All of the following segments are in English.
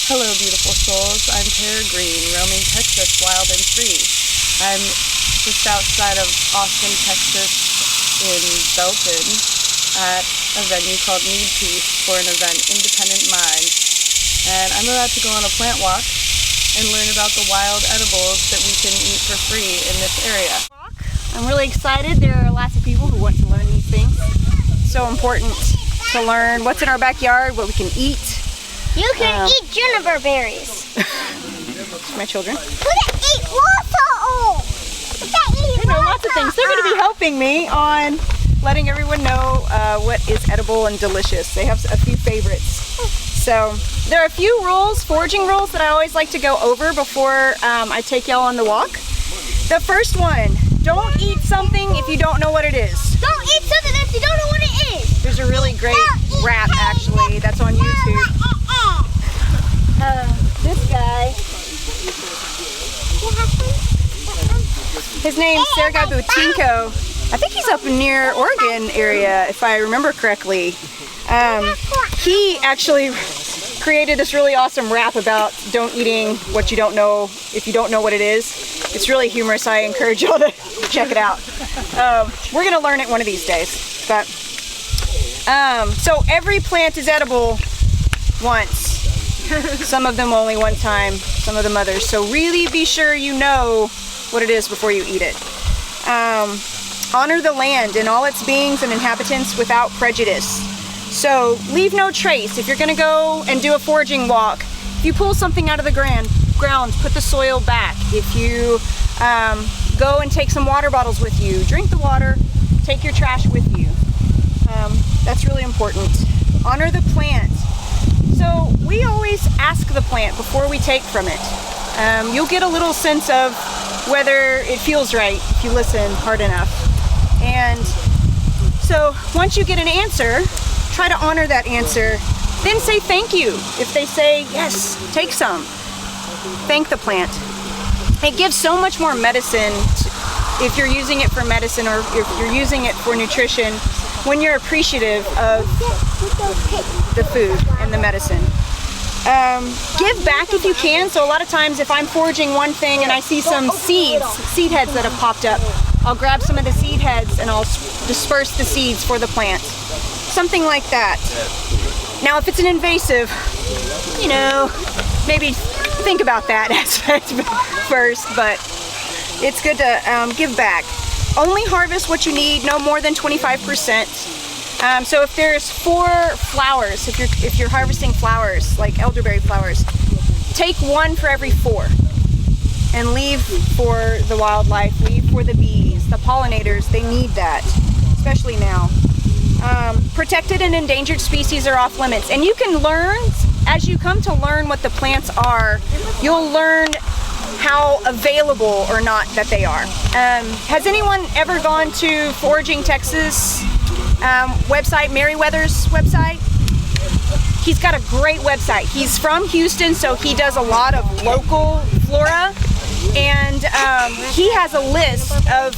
Hello beautiful souls, I'm Green, roaming Texas wild and free. I'm just outside of Austin, Texas in Benton at a venue called Need Peace for an event, Independent Mind. And I'm about to go on a plant walk and learn about the wild edibles that we can eat for free in this area. I'm really excited. There are lots of people who want to learn these things. So important to learn what's in our backyard, what we can eat. You can eat Juniper berries. My children. You can eat water. They know lots of things. They're going to be helping me on letting everyone know what is edible and delicious. They have a few favorites. So there are a few rules, foraging rules, that I always like to go over before I take y'all on the walk. The first one, don't eat something if you don't know what it is. Don't eat something if you don't know what it is. There's a really great rap actually that's on YouTube. This guy, his name's Sergei Butinko. I think he's up near Oregon area, if I remember correctly. He actually created this really awesome rap about don't eating what you don't know if you don't know what it is. It's really humorous. I encourage y'all to check it out. We're gonna learn it one of these days. But so every plant is edible once. Some of them only one time, some of them others. So really be sure you know what it is before you eat it. Honor the land and all its beings and inhabitants without prejudice. So leave no trace. If you're gonna go and do a foraging walk, if you pull something out of the ground, put the soil back. If you go and take some water bottles with you, drink the water, take your trash with you. That's really important. Honor the plant. So we always ask the plant before we take from it. You'll get a little sense of whether it feels right if you listen hard enough. And so once you get an answer, try to honor that answer. Then say thank you. If they say, yes, take some. Thank the plant. It gives so much more medicine if you're using it for medicine or if you're using it for nutrition when you're appreciative of the food and the medicine. Give back if you can. So a lot of times if I'm foraging one thing and I see some seed heads that have popped up, I'll grab some of the seed heads and I'll disperse the seeds for the plant. Something like that. Now if it's an invasive, you know, maybe think about that aspect first, but it's good to give back. Only harvest what you need, no more than 25%. So if there's 4 flowers, if you're harvesting flowers, like elderberry flowers, take 1 for every 4 and leave for the wildlife, leave for the bees, the pollinators. They need that, especially now. Protected and endangered species are off limits, and you can learn, as you come to learn what the plants are, you'll learn how available or not that they are. Has anyone ever gone to Foraging Texas website, Merriweather's website? He's got a great website. He's from Houston, so he does a lot of local flora, and he has a list of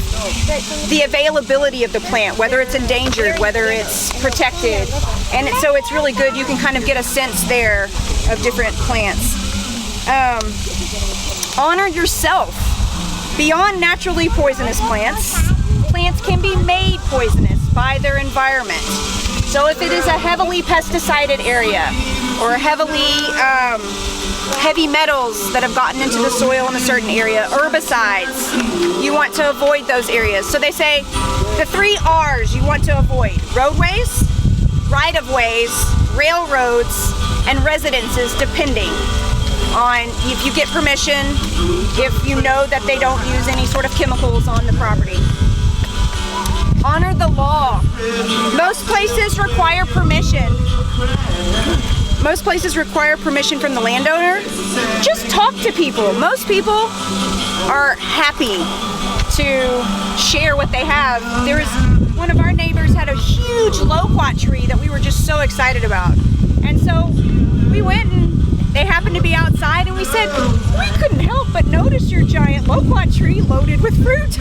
the availability of the plant, whether it's endangered, whether it's protected, and so it's really good. You can kind of get a sense there of different plants. Honor yourself. Beyond naturally poisonous plants, plants can be made poisonous by their environment. So if it is a heavily pesticided area or heavy metals that have gotten into the soil in a certain area, herbicides, you want to avoid those areas. So they say the 3 R's you want to avoid: roadways, right-of-ways, railroads, and residences, depending on if you get permission, if you know that they don't use any sort of chemicals on the property. Honor the law. Most places require permission. Most places require permission from the landowner. Just talk to people. Most people are happy to share what they have. There was one of our neighbors had a huge loquat tree that we were just so excited about. And so we went and they happened to be outside and we said, we couldn't help but notice your giant loquat tree loaded with fruit.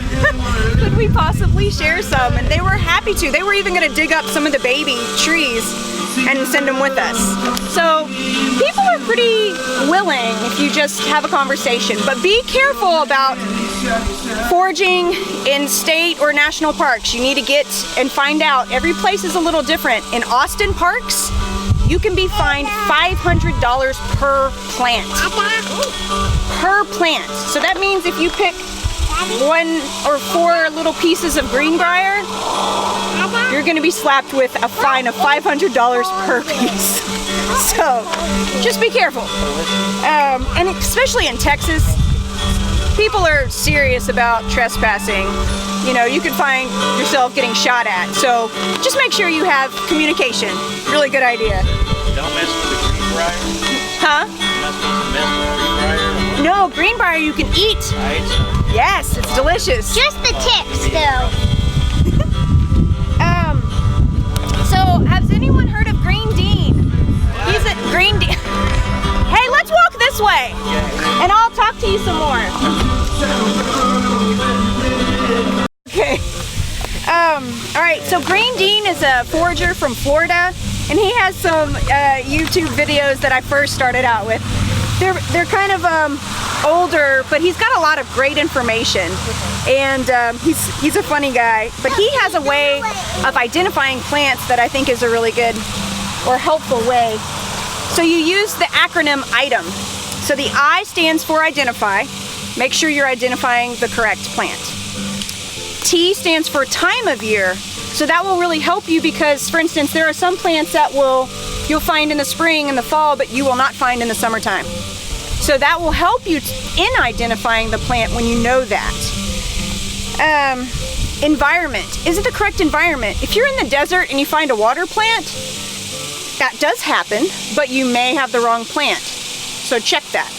Could we possibly share some? And they were happy to. They were even going to dig up some of the baby trees and send them with us. So people are pretty willing if you just have a conversation. But be careful about foraging in state or national parks. You need to get and find out. Every place is a little different. In Austin parks, you can be fined $500 per plant. Per plant. So that means if you pick 1 or 4 little pieces of Greenbrier, you're going to be slapped with a fine of $500 per piece. So just be careful. And especially in Texas, people are serious about trespassing. You know, you could find yourself getting shot at. So just make sure you have communication. Really good idea. Don't mess with the Greenbrier. Huh? You're not supposed to mess with Greenbrier. No, Greenbrier you can eat. I ate some. Yes, it's delicious. Just the tips, though. So has anyone heard of Green Dean? He's a Green Dean. Hey, let's walk this way, and I'll talk to you some more. Okay. All right. So Green Dean is a forager from Florida, and he has some YouTube videos that I first started out with. They're kind of older, but he's got a lot of great information, and he's a funny guy. But he has a way of identifying plants that I think is a really good or helpful way. So you use the acronym ITEM. So the I stands for identify. Make sure you're identifying the correct plant. T stands for time of year. So that will really help you because, for instance, there are some plants that you'll find in the spring and the fall, but you will not find in the summertime. So that will help you in identifying the plant when you know that. Environment. Is it the correct environment? If you're in the desert and you find a water plant, that does happen, but you may have the wrong plant. So check that.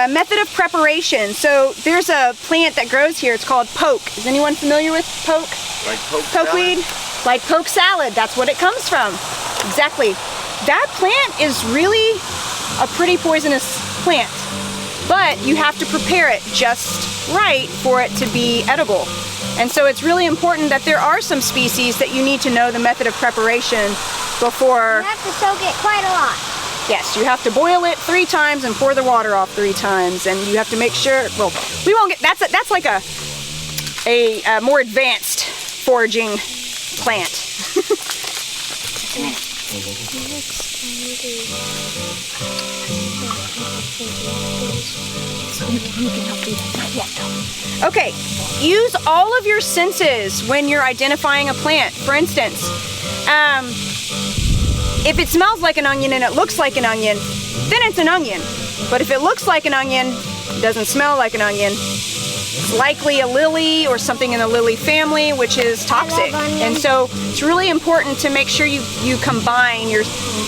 Method of preparation. So there's a plant that grows here. It's called poke. Is anyone familiar with poke? Like Pokeweed? Like poke salad. That's what it comes from. Exactly. That plant is really a pretty poisonous plant, but you have to prepare it just right for it to be edible. And so it's really important that there are some species that you need to know the method of preparation before. You have to soak it quite a lot. Yes, you have to boil it 3 times and pour the water off 3 times, and you have to make sure. Well, we won't get that's like a more advanced foraging plant. Okay, use all of your senses when you're identifying a plant. For instance, if it smells like an onion and it looks like an onion, then it's an onion. But if it looks like an onion, doesn't smell like an onion, it's likely a lily or something in the lily family, which is toxic. And so it's really important to make sure you combine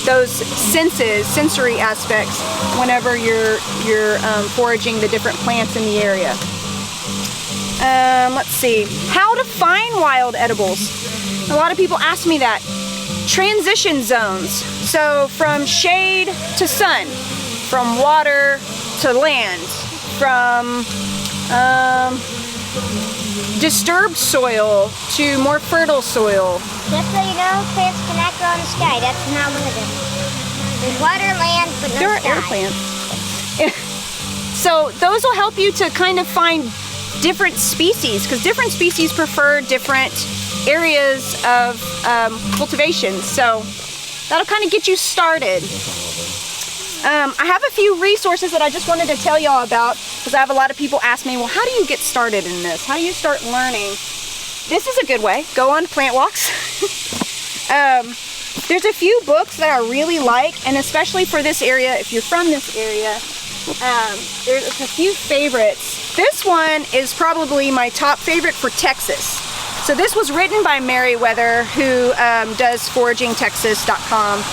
those sensory aspects whenever you're foraging the different plants in the area. Let's see, how to find wild edibles. A lot of people ask me that. Transition zones. So from shade to sun, from water to land, from disturbed soil to more fertile soil. Just so you know, plants cannot grow in the sky. That's not one of them. There's water, land, but no There are sky. air plants. So those will help you to kind of find different species, because different species prefer different areas of cultivation. So that'll kind of get you started. I have a few resources that I just wanted to tell y'all about, because I have a lot of people ask me, well, how do you get started in this? How do you start learning? This is a good way. Go on plant walks. There's a few books that I really like, and especially for this area, if you're from this area, there's a few favorites. This one is probably my top favorite for Texas. So this was written by Meriwether, who does foragingtexas.com.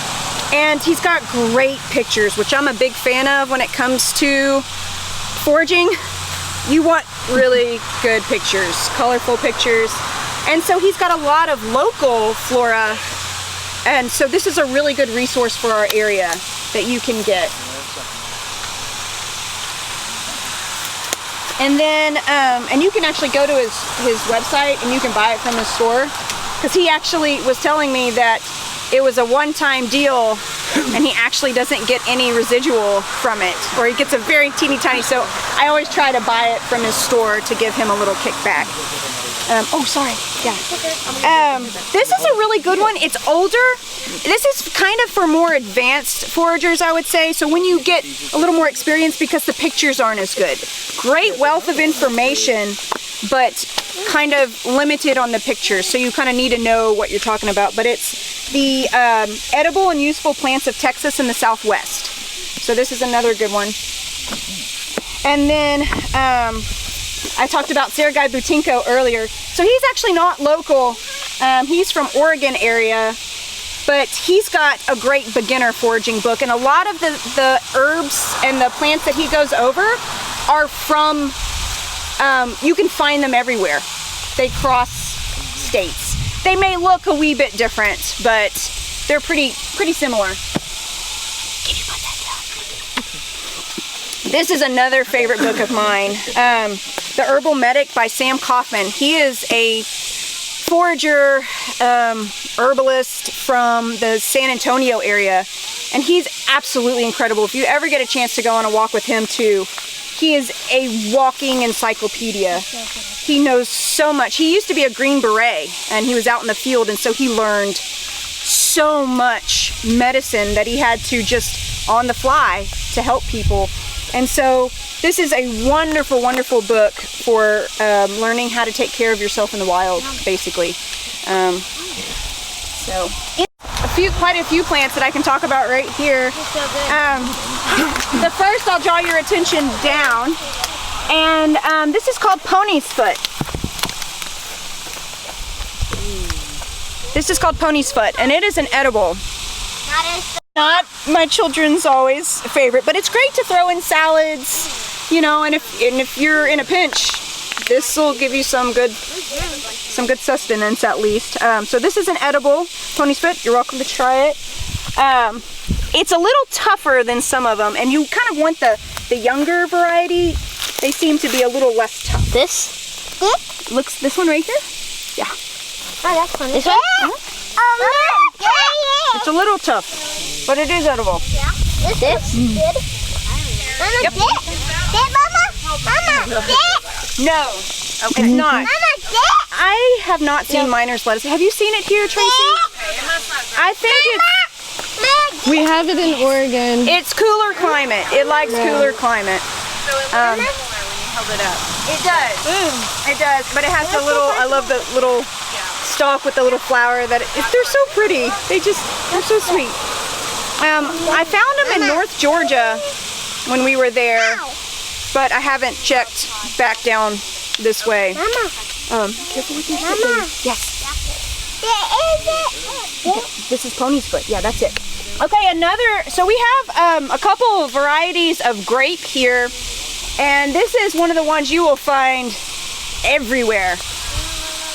And he's got great pictures, which I'm a big fan of when it comes to foraging. You want really good pictures, colorful pictures. And so he's got a lot of local flora. And so this is a really good resource for our area that you can get. And then, and you can actually go to his website and you can buy it from the store. Because he actually was telling me that it was a one-time deal and he actually doesn't get any residual from it, or he gets a very teeny tiny. So I always try to buy it from his store to give him a little kickback. Oh, sorry. Yeah. This is a really good one. It's older. This is kind of for more advanced foragers, I would say. So when you get a little more experience, because the pictures aren't as good. Great wealth of information, but kind of limited on the pictures. So you kind of need to know what you're talking about. But it's the edible and useful plants of Texas and the Southwest. So this is another good one. And then I talked about Sergei Butinko earlier. So he's actually not local. He's from Oregon area, but he's got a great beginner foraging book. And a lot of the herbs and the plants that he goes over are from, you can find them everywhere. They cross states. They may look a wee bit different, but they're pretty similar. Can you put that down? This is another favorite book of mine. The Herbal Medic by Sam Kaufman. He is a forager, herbalist from the San Antonio area, and he's absolutely incredible. If you ever get a chance to go on a walk with him too, he is a walking encyclopedia. He knows so much. He used to be a Green Beret, and he was out in the field, and so he learned so much medicine that he had to just on the fly to help people. And so this is a wonderful, wonderful book for learning how to take care of yourself in the wild, basically. So quite a few plants that I can talk about right here. The first, I'll draw your attention down, and this is called pony's foot. This is called pony's foot, and it is an edible. Not my children's always favorite, but it's great to throw in salads, you know, and if you're in a pinch, this will give you some good sustenance at least. So this is an edible pony's foot. You're welcome to try it. It's a little tougher than some of them, and you kind of want the younger variety. They seem to be a little less tough. This Looks this one right here? Yeah. Oh, that's funny. This one? Oh, yeah. It's a little tough, but it is edible. Yeah. This? Good. Mama, Yep. Mama. No, it's not. Mama, I have not seen miner's lettuce. Have you seen it here, Tracy? I think We have it in Oregon. it's cooler climate. It likes cooler climate. When you held it up. It does. It does, but it has the little, I love the little stalk with the little flower that they're so pretty. They're so sweet. I found them in North Georgia when we were there, but I haven't checked back down this way. Mama. Careful with your foot, Mama. baby. Yes. Okay, This is pony's foot. Yeah, that's it. Okay, so we have a couple of varieties of grape here, and this is one of the ones you will find everywhere.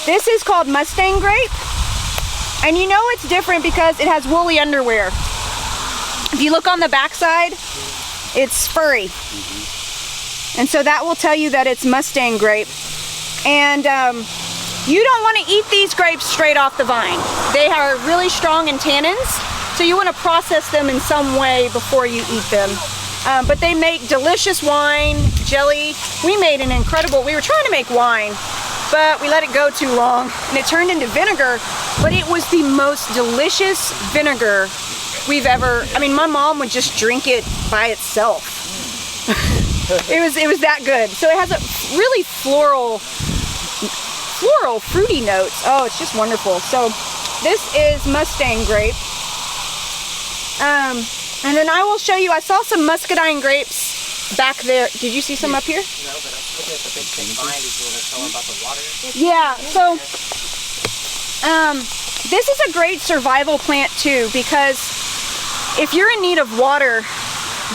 This is called Mustang grape, and you know it's different because it has woolly underwear. If you look on the backside, it's furry, and so that will tell you that it's Mustang grape. And you don't want to eat these grapes straight off the vine. They are really strong in tannins, so you want to process them in some way before you eat them. But they make delicious wine, jelly. We were trying to make wine, but we let it go too long, and it turned into vinegar, but it was the most delicious vinegar we've ever, my mom would just drink it by itself. It was that good. So it has a really floral, fruity notes. Oh, it's just wonderful. So this is Mustang grape. And then I will show you, I saw some muscadine grapes back there. Did you see some up here? No, but I was looking at the big thing behind. Is you want to tell them about the water? Yeah, so this is a great survival plant too, because if you're in need of water,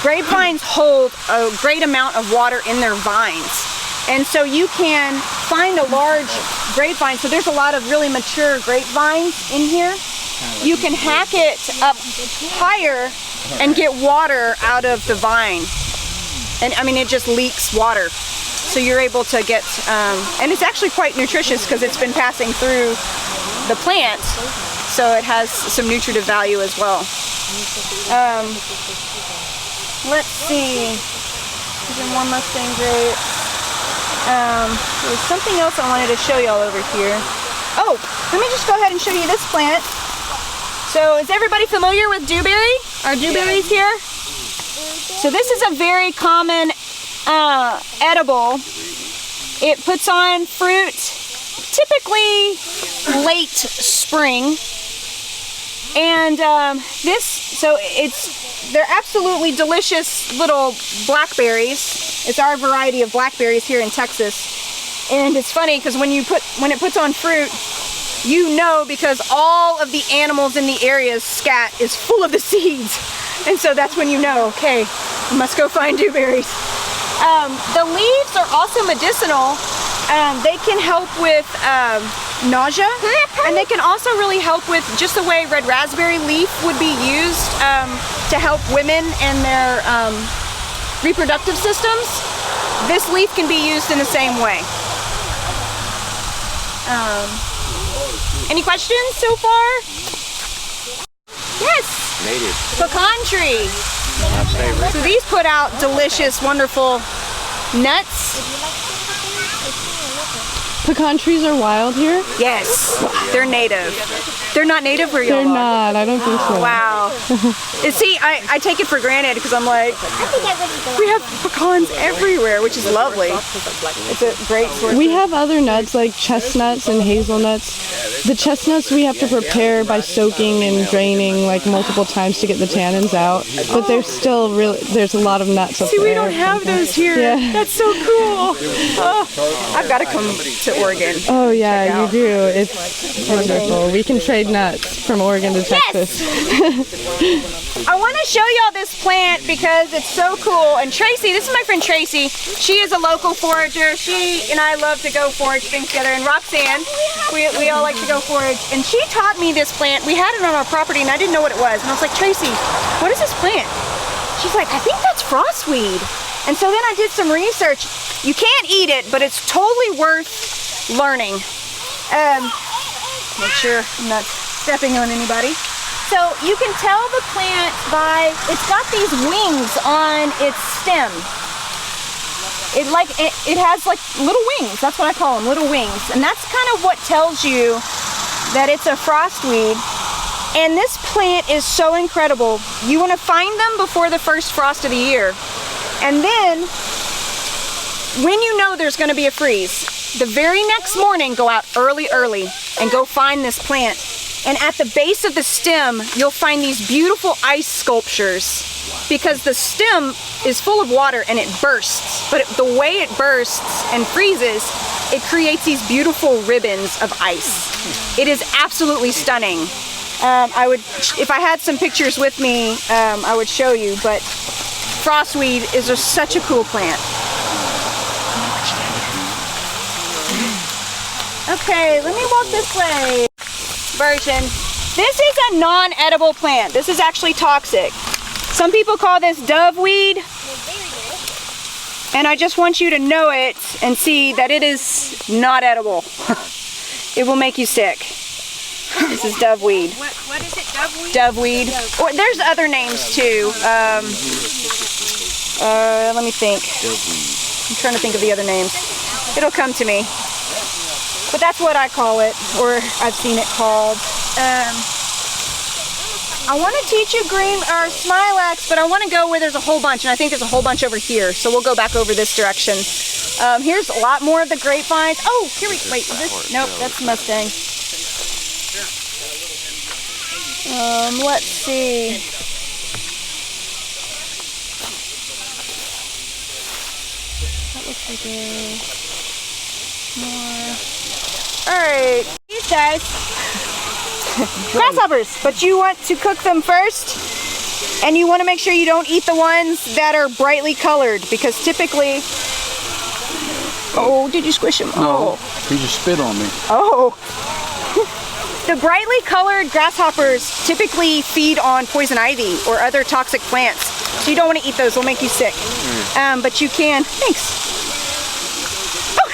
grapevines hold a great amount of water in their vines. And so you can find a large grapevine. So there's a lot of really mature grapevines in here. You can hack it up higher and get water out of the vine. And it just leaks water. So you're able to get, and it's actually quite nutritious because it's been passing through the plant. So it has some nutritive value as well. Let's see. These are more Mustang grapes. There's something else I wanted to show y'all over here. Oh, let me just go ahead and show you this plant. So is everybody familiar with dewberry? Are dewberries here? So this is a very common edible. It puts on fruit typically late spring. And they're absolutely delicious little blackberries. It's our variety of blackberries here in Texas. And it's funny because when it puts on fruit, you know, because all of the animals in the area's scat is full of the seeds. And so that's when you know, okay, I must go find dewberries. The leaves are also medicinal. They can help with nausea, and they can also really help with just the way red raspberry leaf would be used to help women and their reproductive systems. This leaf can be used in the same way. Any questions so far? Yes. Native. Pecan tree. My favorite. So these put out delicious, wonderful nuts. Pecan trees are wild here? Yes, they're native. They're not native where y'all They're are? not, I don't think so. Wow. See, I take it for granted because I'm like, I think I would we have pecans everywhere, which is lovely. It's a great source. We have other nuts like chestnuts and hazelnuts. The chestnuts we have to prepare by soaking and draining like multiple times to get the tannins out. But there's still there's a lot of nuts up See, there. we don't have those here. Yeah. That's so cool. Oh, I've got to come to Oregon. Oh yeah, you do. It's wonderful. We can trade nuts from Oregon to Texas. I want to show y'all this plant because it's so cool. And Tracy, this is my friend Tracy. She is a local forager. She and I love to go forage things together. And Roxanne, we all like to go forage. And she taught me this plant. We had it on our property and I didn't know what it was. And I was like, Tracy, what is this plant? She's like, I think that's frostweed. And so then I did some research. You can't eat it, but it's totally worth learning. Make sure I'm not stepping on anybody. So you can tell the plant by, it's got these wings on its stem. It has like little wings, that's what I call them, little wings. And that's kind of what tells you that it's a frostweed. And this plant is so incredible. You want to find them before the first frost of the year. And then, when you know there's going to be a freeze, the very next morning, go out early, and go find this plant. And at the base of the stem, you'll find these beautiful ice sculptures because the stem is full of water and it bursts. But the way it bursts and freezes, it creates these beautiful ribbons of ice. It is absolutely stunning. If I had some pictures with me, I would show you, but frostweed is just such a cool plant. Okay, let me walk this way. Version. This is a non-edible plant. This is actually toxic. Some people call this doveweed. And I just want you to know it and see that it is not edible. It will make you sick. This is doveweed. What is it, doveweed? Doveweed. Or there's other names too. Let me think. I'm trying to think of the other names. It'll come to me. But that's what I call it, or I've seen it called. I want to teach you smilax, but I want to go where there's a whole bunch, and I think there's a whole bunch over here. So we'll go back over this direction. Here's a lot more of the grapevines. Oh, wait, is this? Nope, that's Mustang. Let's see. That looks like more. Alright, these guys. Grasshoppers, but you want to cook them first, and you want to make sure you don't eat the ones that are brightly colored, because typically... Oh, did you squish him? No, he just spit on me. Oh. The brightly colored grasshoppers typically feed on poison ivy or other toxic plants. So you don't want to eat those, they'll make you sick. But you can, thanks. Oh,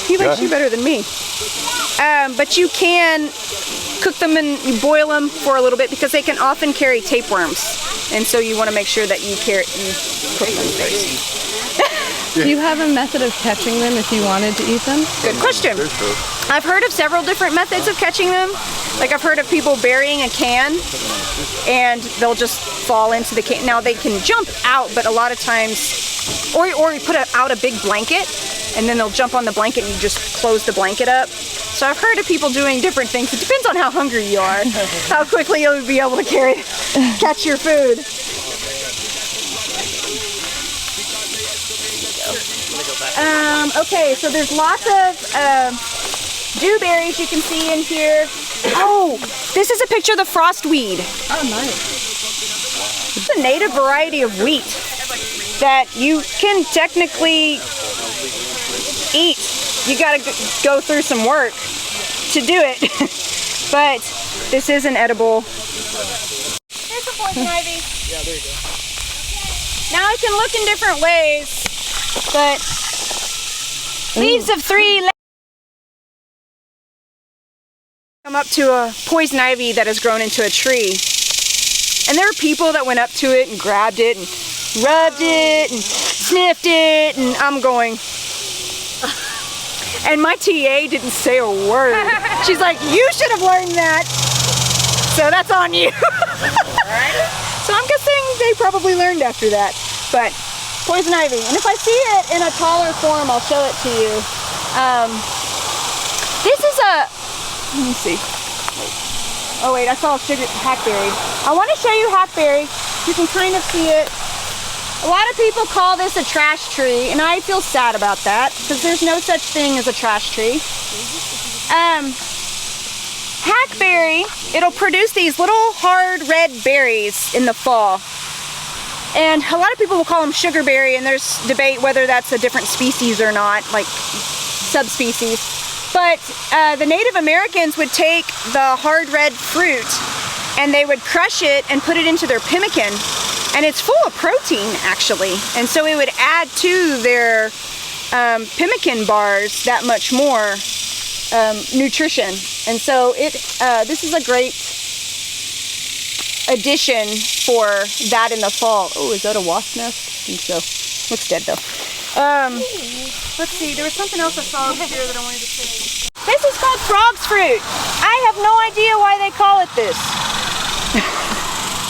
he likes you better than me. But you can cook them and you boil them for a little bit because they can often carry tapeworms. And so you want to make sure that you cook them first. Do you have a method of catching them if you wanted to eat them? Good question. I've heard of several different methods of catching them. Like I've heard of people burying a can and they'll just fall into the can. Now they can jump out, but a lot of times, or you put out a big blanket and then they'll jump on the blanket and you just close the blanket up. So I've heard of people doing different things. It depends on how hungry you are, how quickly you'll be able to catch your food. Okay, so there's lots of dewberries you can see in here. Oh, this is a picture of the frostweed. Oh, nice. It's a native variety of wheat that you can technically eat. You gotta go through some work to do it, but this is an edible. Here's some poison ivy. Yeah, there you go. Now it can look in different ways, but leaves of 3 come up to a poison ivy that has grown into a tree. And there are people that went up to it and grabbed it and rubbed it and sniffed it, and I'm going. And my TA didn't say a word. She's like, you should have learned that. So that's on you. So I'm guessing they probably learned after that. But poison ivy. And if I see it in a taller form, I'll show it to you. This is a, let me see. Oh wait, I saw a hackberry. I want to show you hackberry. You can kind of see it. A lot of people call this a trash tree, and I feel sad about that because there's no such thing as a trash tree. Hackberry, it'll produce these little hard red berries in the fall. And a lot of people will call them sugarberry, and there's debate whether that's a different species or not, like subspecies. But the Native Americans would take the hard red fruit and they would crush it and put it into their pemmican. And it's full of protein, actually. And so it would add to their pemmican bars that much more nutrition. And so this is a great addition for that in the fall. Oh, is that a wasp nest? I think so. Looks dead though. Let's see, there was something else I saw over here that I wanted to say. This is called frog's fruit. I have no idea why they call it this.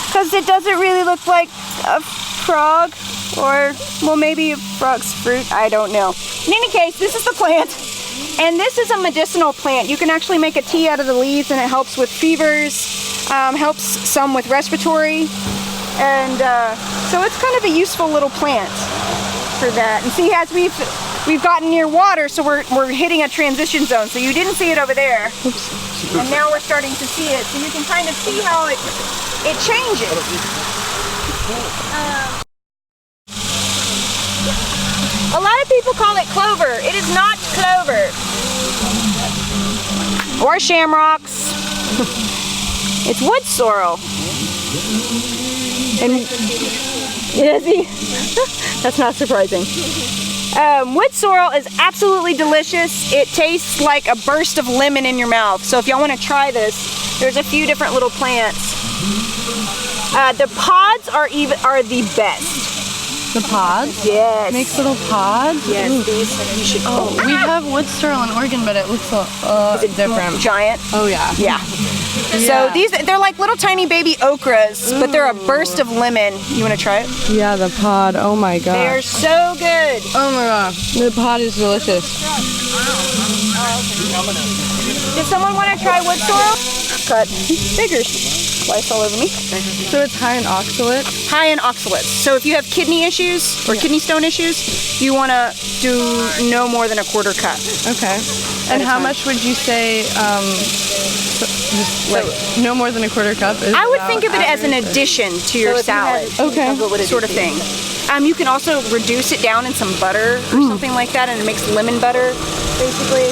Because it doesn't really look like a frog, or, well, maybe a frog's fruit, I don't know. In any case, this is the plant, and this is a medicinal plant. You can actually make a tea out of the leaves, and it helps with fevers, helps some with respiratory, and so it's kind of a useful little plant for that. And see, as we've gotten near water, so we're hitting a transition zone, so you didn't see it over there. Oops. And now we're starting to see it, so you can kind of see how it changes. A lot of people call it clover. It is not clover. Or shamrocks. It's wood sorrel. And is he? That's not surprising. Wood sorrel is absolutely delicious. It tastes like a burst of lemon in your mouth. So if y'all want to try this, there's a few different little plants. The pods are the best. The pods? Yes. Makes little pods? Yes, these you should. Oh, we have wood sorrel in Oregon, but it looks different. Giant? Oh yeah. Yeah. So they're like little tiny baby okras, but they're a burst of lemon. You want to try it? Yeah, the pod. Oh my god. They're so good. Oh my god. The pod is delicious. Does someone want to try wood sorrel? Cut. Figures. Slice all over me. So it's high in oxalates? High in oxalates. So if you have kidney issues or kidney stone issues, you want to do no more than a quarter cup. Okay. And how much would you say, no more than a quarter cup? I would think of it as an addition to your salad. Okay. Sort of thing. You can also reduce it down in some butter or something like that, and it makes lemon butter, basically.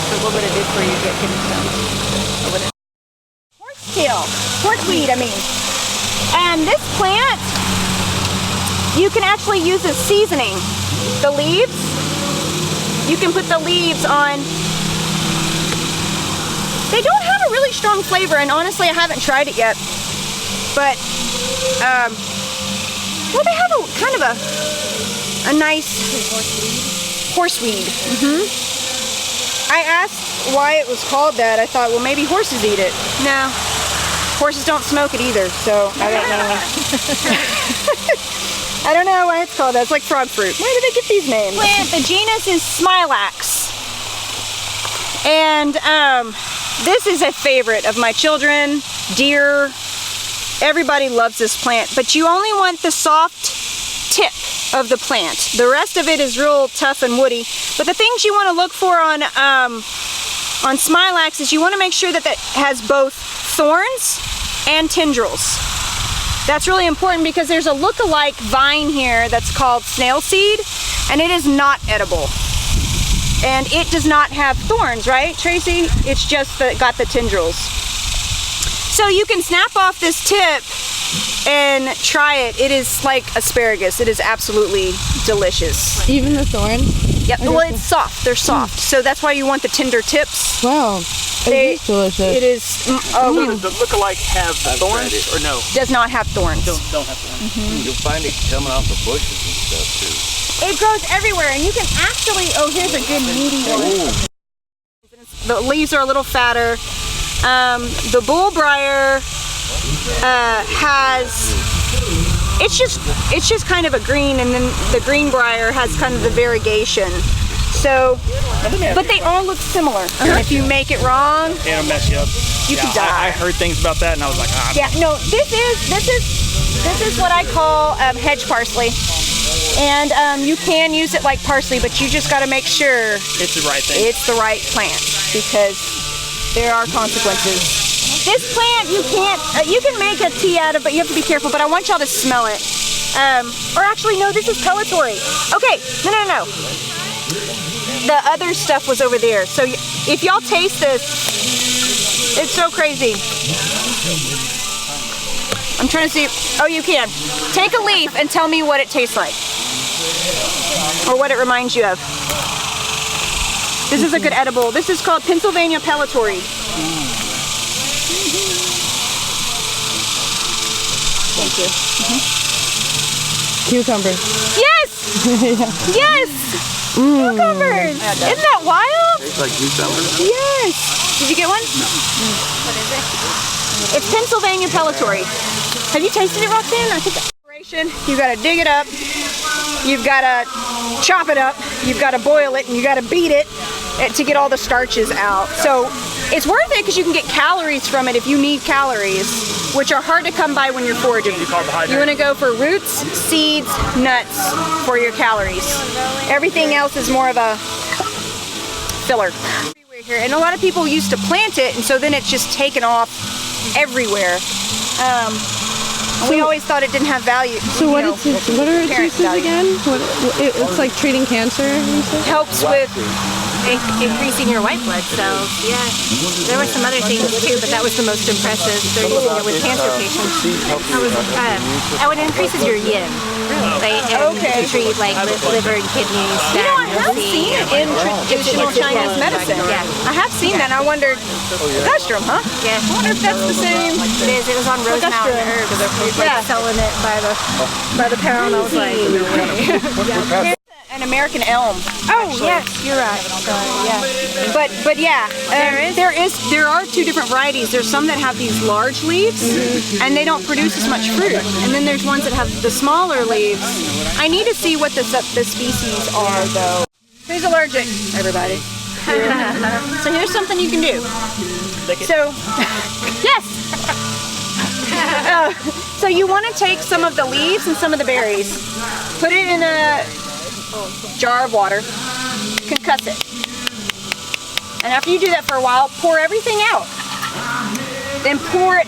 So what would it do for you to get kidney stones? Porkweed, I mean. This plant, you can actually use as seasoning. The leaves, you can put the leaves on. They don't have a really really strong flavor, and honestly, I haven't tried it yet. But, well, they have a kind of a nice horseweed. I asked why it was called that. I thought, well, maybe horses eat it. No, horses don't smoke it either, so I don't know. I don't know why it's called that. It's like frog fruit. Where do they get these names? Plant, the genus is Smilax. And this is a favorite of my children, deer. Everybody loves this plant, but you only want the soft tip of the plant. The rest of it is real tough and woody. But the things you want to look for on Smilax is you want to make sure that that has both thorns and tendrils. That's really important because there's a lookalike vine here that's called snail seed, and it is not edible. And it does not have thorns, right, Tracy? It's just got the tendrils. So you can snap off this tip and try it. It is like asparagus. It is absolutely delicious. Even the thorns? Yep. Well, it's soft. They're soft. So that's why you want the tender tips. Wow. It is delicious. It is. Does the lookalike have thorns or no? Does not have thorns. Don't have thorns. You'll find it coming off the bushes and stuff too. It grows everywhere, and you can actually. Oh, here's a good meaty one. The leaves are a little fatter. The bullbrier has. It's just kind of a green, and then the greenbrier has kind of the variegation. So, but they all look similar. If you make it wrong, It'll mess you up. you could die. I heard things about that, and I was like, ah. Yeah, no, this is what I call hedge parsley, and you can use it like parsley, but you just got to make sure It's the right thing. it's the right plant because there are consequences. This plant you can't, you can make a tea out of, but you have to be careful. But I want y'all to smell it. Or actually, no, this is pellitory. Okay, no. The other stuff was over there. So if y'all taste this, it's so crazy. I'm trying to see. Oh, you can. Take a leaf and tell me what it tastes like. Or what it reminds you of. This is a good edible. This is called Pennsylvania pellitory. Thank you. Cucumbers. Yes! Yes! Cucumbers! Isn't that wild? Tastes like cucumbers. Yes! Did you get one? No. What is it? It's Pennsylvania pellitory. Have you tasted it, Roxanne? I think you gotta dig it up, you've gotta chop it up, you've gotta boil it, and you gotta beat it to get all the starches out. So it's worth it because you can get calories from it if you need calories, which are hard to come by when you're foraging. You want to go for roots, seeds, nuts for your calories. Everything else is more of a filler. Here, and a lot of people used to plant it, and so then it's just taken off everywhere. We always thought it didn't have value. So what are its uses again? It's like treating cancer and stuff? Helps with increasing your white blood cells. Yeah, there were some other things too, but that was the most impressive. They're using it with cancer patients. Oh, it increases your yin. Like, to treat like liver and kidneys. You know, I have seen it in traditional Chinese medicine. Yeah, I have seen that. And I wondered, Gustrum, huh? Yeah. I wonder if that's the same. It is. It was on Rose Mountain Herbs. They're selling it by the pound. I was like, no way. An American elm. Oh yes, you're right. Sorry, yeah. But yeah, there are two different varieties. There's some that have these large leaves, and they don't produce as much fruit. And then there's ones that have the smaller leaves. I need to see what the species are, though. Who's allergic? Everybody. So here's something you can do. So, yes. So you want to take some of the leaves and some of the berries, put it in a jar of water, concuss it. And after you do that for a while, pour everything out. Then pour it,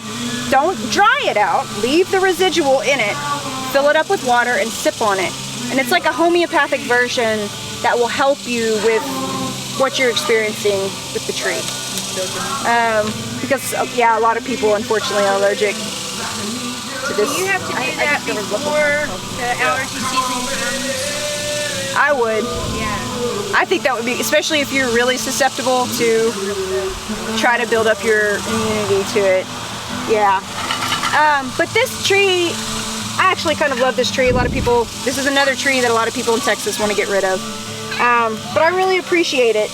don't dry it out, leave the residual in it, fill it up with water and sip on it. And it's like a homeopathic version that will help you with what you're experiencing with the tree. Because, yeah, a lot of people unfortunately are allergic to this. Do you have to do that before the allergy season comes? I would. Yeah. I think that would be, especially if you're really susceptible to try to build up your immunity to it. Yeah. But this tree, I actually kind of love this tree. A lot of people, this is another tree that a lot of people in Texas want to get rid of. But I really appreciate it.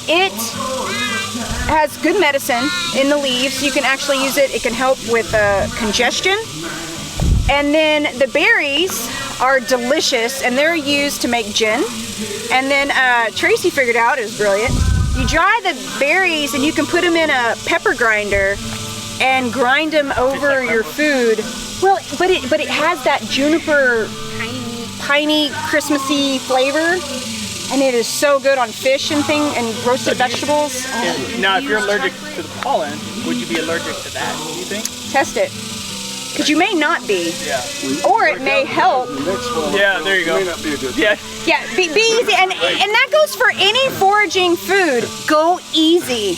It has good medicine in the leaves. You can actually use it. It can help with congestion. And then the berries are delicious, and they're used to make gin. And then Tracy figured out, it was brilliant, you dry the berries and you can put them in a pepper grinder and grind them over your food. Well, but it has that juniper, piney, Christmassy flavor, and it is so good on fish and roasted vegetables. Now, if you're allergic to the pollen, would you be allergic to that, do you think? Test it. Because you may not be. Yeah. Or it may help. Yeah, there you go. Yeah. Yeah, be easy. And that goes for any foraging food. Go easy.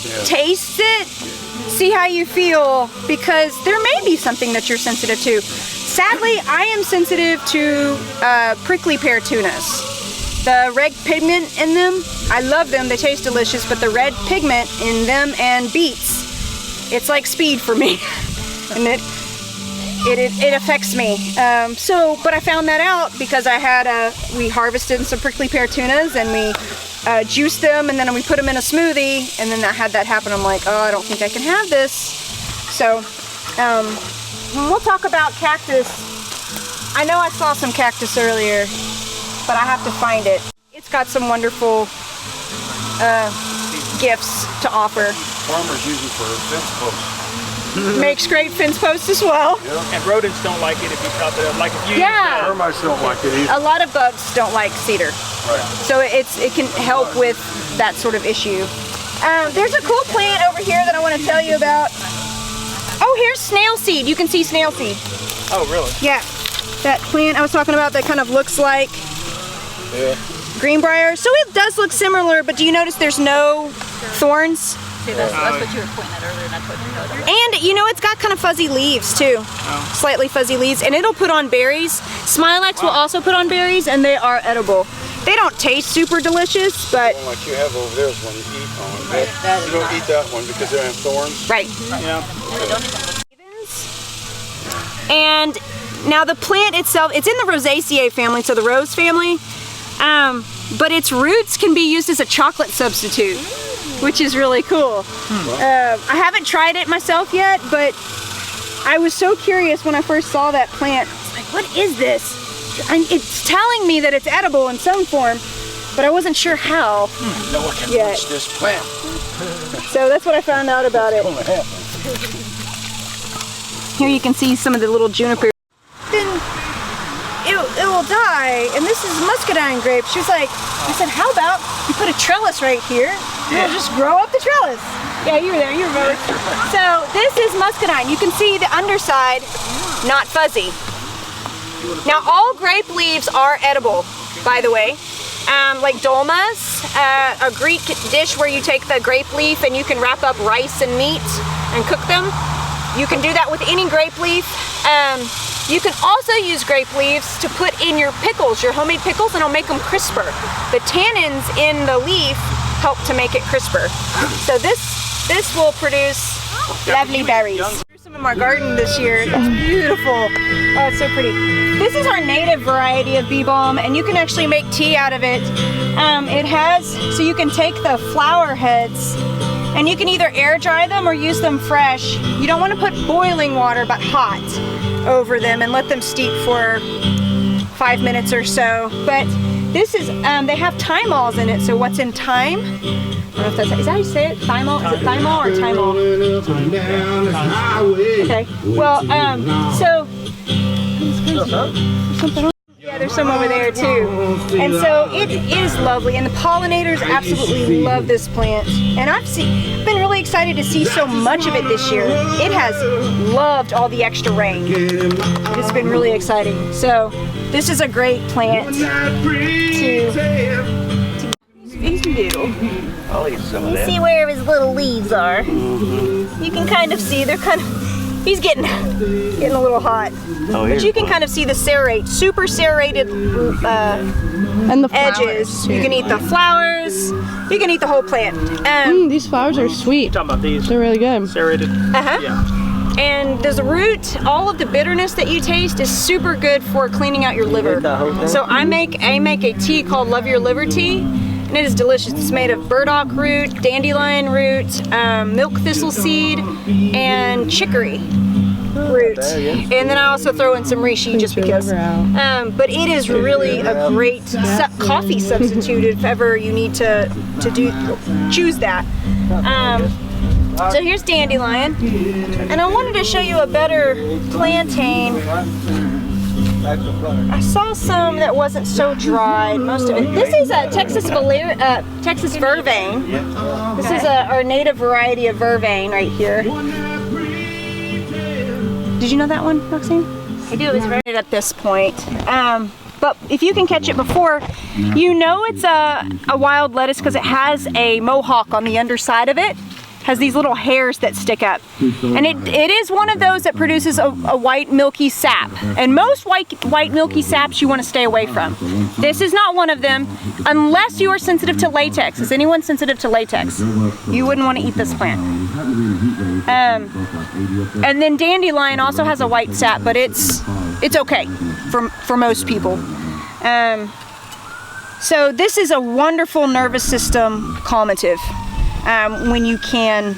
Yeah. Taste it. See how you feel. Because there may be something that you're sensitive to. Sadly, I am sensitive to prickly pear tunas. The red pigment in them, I love them. They taste delicious. But the red pigment in them and beets, it's like speed for me. And it affects me. But I found that out because we harvested some prickly pear tunas and we juiced them, and then we put them in a smoothie, and then I had that happen. I'm like, oh, I don't think I can have this. So we'll talk about cactus. I know I saw some cactus earlier, but I have to find it. It's got some wonderful gifts to offer. Farmers use it for fence posts. Makes great fence posts as well. Yeah. And rodents don't like it if you chop it up. Like if you termites don't like it either. A lot of bugs don't like cedar. Right. So it can help with that sort of issue. There's a cool plant over here that I want to tell you about. Oh, here's snail seed. You can see snail seed. Oh, really? Yeah. That plant I was talking about that kind of looks like Greenbrier. So it does look similar, but do you notice there's no thorns? See, that's what you were pointing at earlier, and that's what you noticed. And you know, it's got kind of fuzzy leaves too. Slightly fuzzy leaves, and it'll put on berries. Smilax will also put on berries, and they are edible. They don't taste super delicious, but The one like you have over there is one you eat on. Right. You don't eat that one because they have thorns. right. Yeah. And now the plant itself, it's in the Rosaceae family, so the rose family. But its roots can be used as a chocolate substitute, which is really cool. I haven't tried it myself yet, but I was so curious when I first saw that plant. I was like, what is this? And it's telling me that it's edible in some form, but I wasn't sure how. No one can touch this plant. So that's what I found out about it. Here you can see some of the little juniper. Then it will die, and this is muscadine grape. She was like, I said, how about you put a trellis right here? It'll just grow up the trellis. Yeah, you were there, you remember. So this is muscadine. You can see the underside, not fuzzy. Now all grape leaves are edible, by the way. Like dolmas, a Greek dish where you take the grape leaf and you can wrap up rice and meat and cook them. You can do that with any grape leaf. You can also use grape leaves to put in your pickles, your homemade pickles, and it'll make them crisper. The tannins in the leaf help to make it crisper. So this will produce lovely berries. Some in my garden this year. It's beautiful. Oh, it's so pretty. This is our native variety of bee balm, and you can actually make tea out of it. So you can take the flower heads and you can either air dry them or use them fresh. You don't want to put boiling water, but hot, over them and let them steep for 5 minutes or so. But this is, they have thymol in it, so what's in thyme? I don't know if that's, is that how you say it? Thymol? Is it thymol or thymol? Okay, well, yeah, there's some over there too. And so it is lovely, and the pollinators absolutely love this plant. And I've been really excited to see so much of it this year. It has loved all the extra rain. It's been really exciting. So this is a great plant to do. I'll eat some of You that. see where his little leaves are. You can kind of see they're kind of he's getting a little hot. But you can kind of see the serrate, super serrated And the edges. You can eat the flowers. You can eat the whole plant. These flowers are sweet. Talking about these. They're really good. Serrated. Yeah. And this root, all of the bitterness that you taste is super good for cleaning out your liver. So I make a tea called Love Your Liver Tea, and it is delicious. It's made of burdock root, dandelion root, milk thistle seed, and chicory root. And then I also throw in some reishi just because. But it is really a great coffee substitute if ever you need to choose that. So here's dandelion, and I wanted to show you a better plantain. I saw some that wasn't so dried, most of it. This is a Texas vervain. This is our native variety of vervain right here. Did you know that one, Maxine? I do. It was very At this point. But if you can catch it before, you know it's a wild lettuce because it has a mohawk on the underside of it. Has these little hairs that stick up. And it is one of those that produces a white milky sap. And most white milky saps you want to stay away from. This is not one of them unless you are sensitive to latex. Is anyone sensitive to latex? You wouldn't want to eat this plant. And then dandelion also has a white sap, but it's okay for most people. So this is a wonderful nervous system calmative. When you can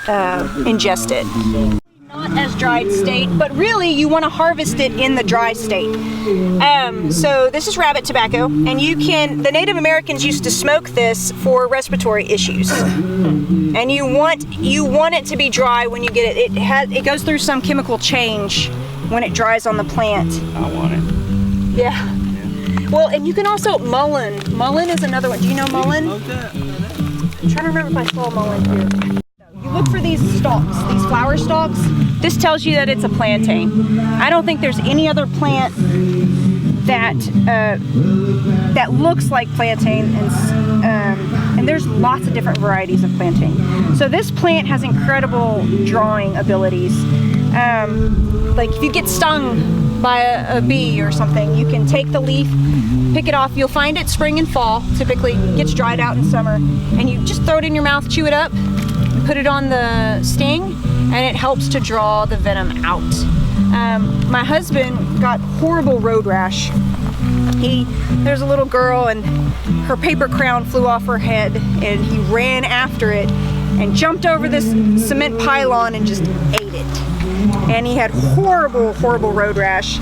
ingest it. Not as dried state, but really you want to harvest it in the dry state. So this is rabbit tobacco, and the Native Americans used to smoke this for respiratory issues. And you want it to be dry when you get it. It goes through some chemical change when it dries on the plant. I want it. Yeah. Well, and you can also mullein. Mullein is another one. Do you know mullein? I'm trying to remember if I saw mullein here. You look for these stalks, these flower stalks. This tells you that it's a plantain. I don't think there's any other plant that looks like plantain, and there's lots of different varieties of plantain. So this plant has incredible drawing abilities. Like if you get stung by a bee or something, you can take the leaf, pick it off. You'll find it spring and fall, typically gets dried out in summer, and you just throw it in your mouth, chew it up, put it on the sting, and it helps to draw the venom out. My husband got horrible road rash. There's a little girl and her paper crown flew off her head, and he ran after it and jumped over this cement pylon and just ate it. And he had horrible, horrible road rash.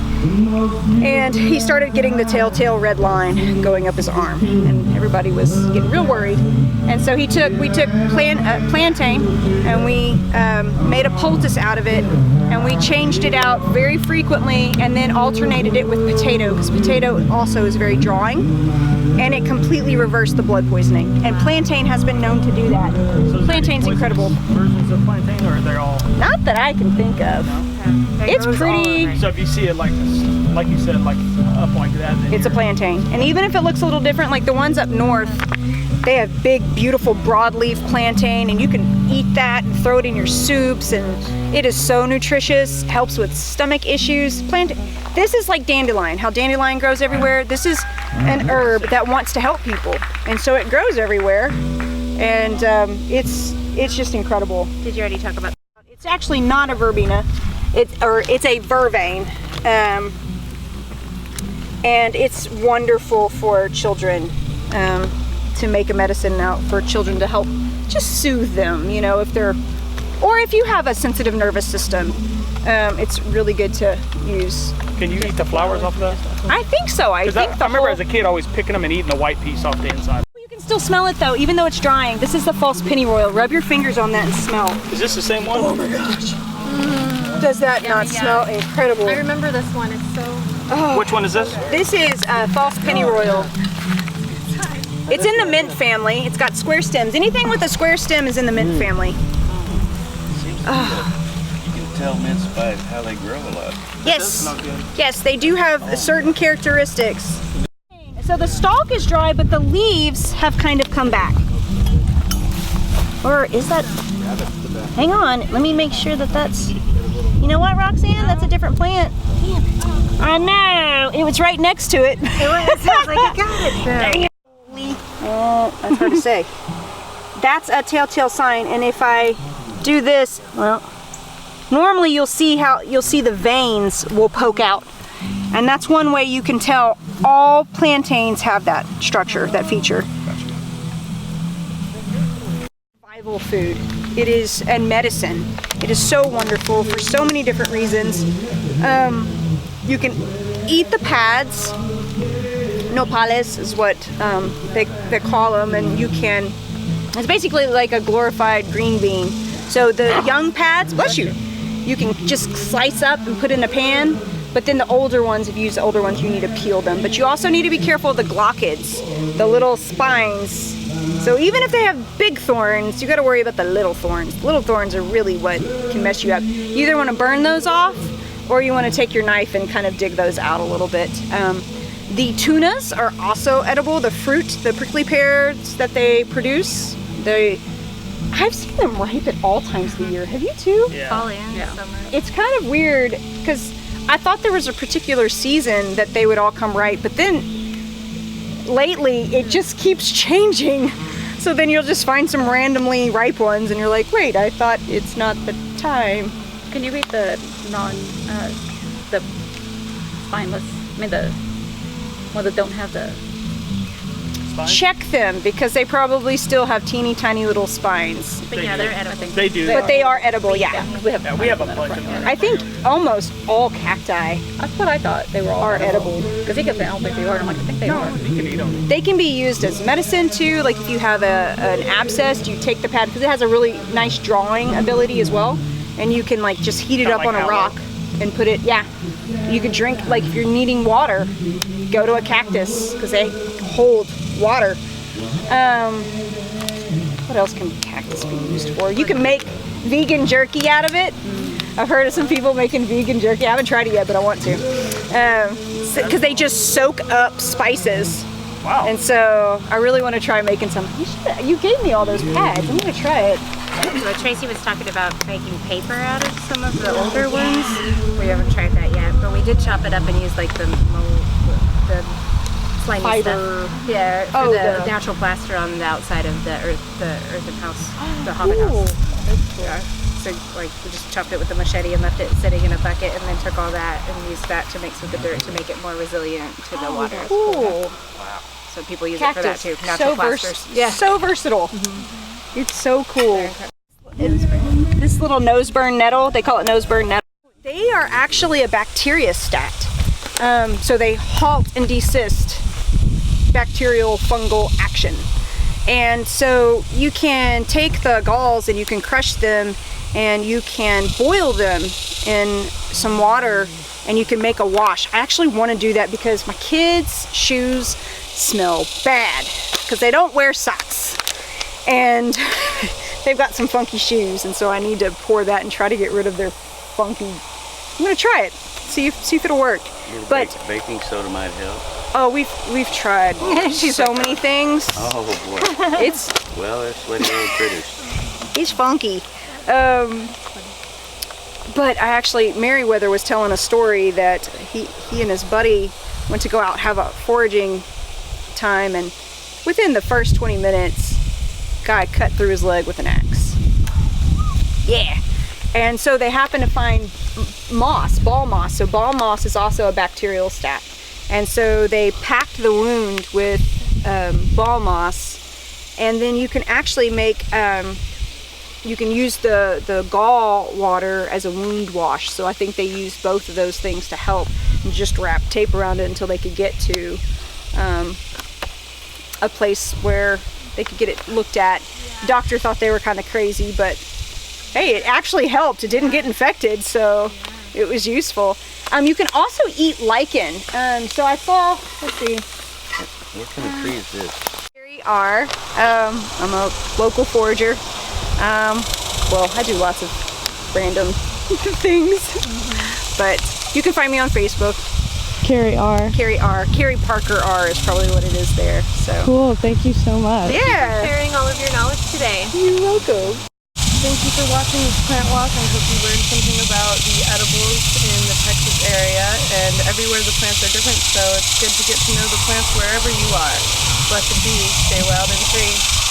And he started getting the telltale red line going up his arm, and everybody was getting real worried. And so we took plantain, and we made a poultice out of it, and we changed it out very frequently, and then alternated it with potato, because potato also is very drawing, and it completely reversed the blood poisoning. And plantain has been known to do that. So Plantain's incredible. Versions of plantain, or are they all? Not that I can think of. It's pretty. So if you see it like you said, like up like that, then It's a plantain. And even if it looks a little different, like the ones up north, they have big, beautiful broadleaf plantain, and you can eat that and throw it in your soups, and it is so nutritious, helps with stomach issues. This is like dandelion, how dandelion grows everywhere. This is an herb that wants to help people, and so it grows everywhere, and it's just incredible. Did you already talk about? It's actually not a verbena, it's a vervain, and it's wonderful for children. To make a medicine out for children to help just soothe them, you know, if you have a sensitive nervous system, it's really good to use. Can you eat the flowers off of that? I think so. I remember as a kid always picking them and eating the white piece off the inside. You can still smell it though, even though it's drying. This is the false pennyroyal. Rub your fingers on that and smell. Is this the same one? Oh my gosh. Does that not smell incredible? I remember this one. It's so. Oh. Which one is this? This is false pennyroyal. It's in the mint family. It's got square stems. Anything with a square stem is in the mint family. You can tell mints by how they grow a lot. Yes. Yes, they do have certain characteristics. So the stalk is dry, but the leaves have kind of come back. Or is that? Hang on. Let me make sure that that's. You know what, Roxanne? That's a different plant. I know. It was right next to it. It sounds like you got it though. That's hard to say. That's a telltale sign, and if I do this, well, normally you'll see the veins will poke out, and that's one way you can tell all plantains have that structure, that feature. Survival food. It is, and medicine. It is so wonderful for so many different reasons. You can eat the pads. Nopales is what they call them, and you can. It's basically like a glorified green bean. So the young pads, bless you, you can just slice up and put in a pan. But then the older ones, if you use the older ones, you need to peel them. But you also need to be careful of the glochids, the little spines. So even if they have big thorns, you got to worry about the little thorns. The little thorns are really what can mess you up. You either want to burn those off, or you want to take your knife and kind of dig those out a little bit. The tunas are also edible. The fruit, the prickly pears that they produce, I've seen them ripe at all times of the year. Have you too? Yeah. Fall in summer. It's kind of weird because I thought there was a particular season that they would all come ripe, but then lately it just keeps changing. So then you'll just find some randomly ripe ones and you're like, wait, I thought it's not the time. Can you read the the spineless, the ones that don't have the Spine? Check them because they probably still have teeny tiny little spines. But yeah, they're edible. They do. But they are edible, yeah. we have a bunch of them. I think almost all cacti That's what I thought. They were all are edible. Because he kept saying, I don't think they are. I'm like, I think they are. You can eat them. They can be used as medicine too. Like if you have an abscess, you take the pad because it has a really nice drawing ability as well. And you can like just heat it up on a rock and put it, you can drink, like if you're needing water, go to a cactus because they hold water. What else can cactus be used for? You can make vegan jerky out of it. I've heard of some people making vegan jerky. I haven't tried it yet, but I want to. Because they just soak up spices. Wow. And so I really want to try making some. You gave me all those pads. I'm going to try it. So Tracy was talking about making paper out of some of the older ones. We haven't tried that yet, but we did chop it up and use like the slimy Fiber. stuff. Yeah, for the natural plaster on the outside of the earthen house, the hobbit house. Yeah. So like we just chopped it with a machete and left it sitting in a bucket, and then took all that and used that to mix with the dirt to make it more resilient to the water. Cool. Wow. So people use Cactus. it for that too. Natural plasters. Yeah. So versatile. It's so cool. This little noseburn nettle, they call it noseburn nettle. They are actually a bacteriostat. So they halt and desist bacterial fungal action. And so you can take the galls and you can crush them and you can boil them in some water and you can make a wash. I actually want to do that because my kids' shoes smell bad because they don't wear socks. And they've got some funky shoes, and so I need to pour that and try to get rid of their funky. I'm gonna try it, see if it'll work. But baking soda might help. Oh, we've tried so many things. Oh boy. It's they're sweaty little critters. It's funky. But Meriwether was telling a story that he and his buddy went to go out and have a foraging time, and within the first 20 minutes, guy cut through his leg with an axe. Yeah. And so they happened to find moss, ball moss. So ball moss is also a bacterial stat. And so they packed the wound with ball moss, and then you can actually make, you can use the gall water as a wound wash. So I think they used both of those things to help, and just wrap tape around it until they could get to a place where they could get it looked at. The doctor thought they were kind of crazy, but hey, it actually helped. It didn't get infected, so it was useful. You can also eat lichen. So I saw, let's see. What kind of tree is this? Carrie Ahr. I'm a local forager. Well, I do lots of random things, but you can find me on Facebook. Carrie Ahr. Carrie Ahr. Carrie Parker Ahr is probably what it is there. So Cool, thank you so much. yeah. Sharing all of your knowledge today. You're welcome. thank you for watching this plant walk. I hope you learned something about the edibles in the Texas area, and everywhere the plants are different, so it's good to get to know the plants wherever you are. Blessed be, stay wild and free.